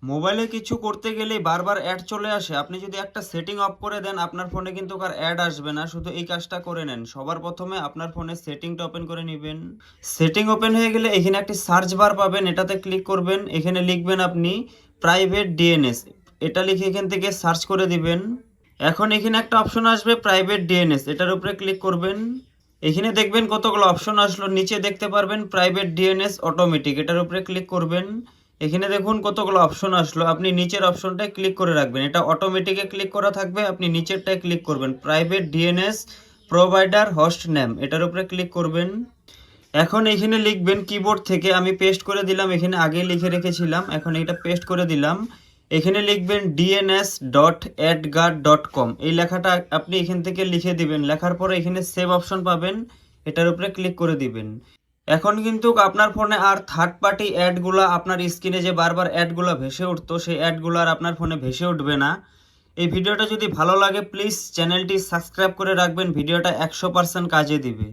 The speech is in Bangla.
মোবাইলে কিছু করতে গেলেই বারবার অ্যাড চলে আসে। আপনি যদি একটা সেটিং অফ করে দেন আপনার ফোনে কিন্তু আর অ্যাড আসবে না। শুধু এই কাজটা করে নেন। সবার প্রথমে আপনার ফোনে সেটিংটা ওপেন করে নেবেন। সেটিং ওপেন হয়ে গেলে এখানে একটি সার্চ বার পাবেন, এটাতে ক্লিক করবেন। এখানে লিখবেন আপনি প্রাইভেট ডিএনএস, এটা লিখে এখান থেকে সার্চ করে দিবেন। এখন এখানে একটা অপশন আসবে প্রাইভেট ডিএনএস, এটার উপরে ক্লিক করবেন। এখানে দেখবেন কতগুলো অপশন আসলো, নিচে দেখতে পারবেন প্রাইভেট ডিএনএস অটোমেটিক, এটার উপরে ক্লিক করবেন। এখানে দেখুন কতগুলো অপশন আসলো, আপনি নিচের অপশনটায় ক্লিক করে রাখবেন। এটা অটোমেটিকে ক্লিক করা থাকবে, আপনি নিচেরটায় ক্লিক করবেন private DNS provider host name, এটার উপরে ক্লিক করবেন। এখন এখানে লিখবেন কিবোর্ড থেকে, আমি পেস্ট করে দিলাম, এখানে আগেই লিখে রেখেছিলাম, এখন এটা পেস্ট করে দিলাম। এখানে লিখবেন dns.adguard.com, এই লেখাটা আপনি এখান থেকে লিখে দিবেন। লেখার পরে এখানে সেভ অপশন পাবেন, এটার উপরে ক্লিক করে দিবেন। এখন কিন্তু আপনার ফোনে আর থার্ড পার্টি অ্যাডগুলা, আপনার স্ক্রিনে যে বারবার অ্যাডগুলা ভেসে উঠতো সেই অ্যাডগুলো আর আপনার ফোনে ভেসে উঠবে না। এই ভিডিওটা যদি ভালো লাগে প্লিজ চ্যানেলটি সাবস্ক্রাইব করে রাখবেন, ভিডিওটা 100% কাজে দিবে।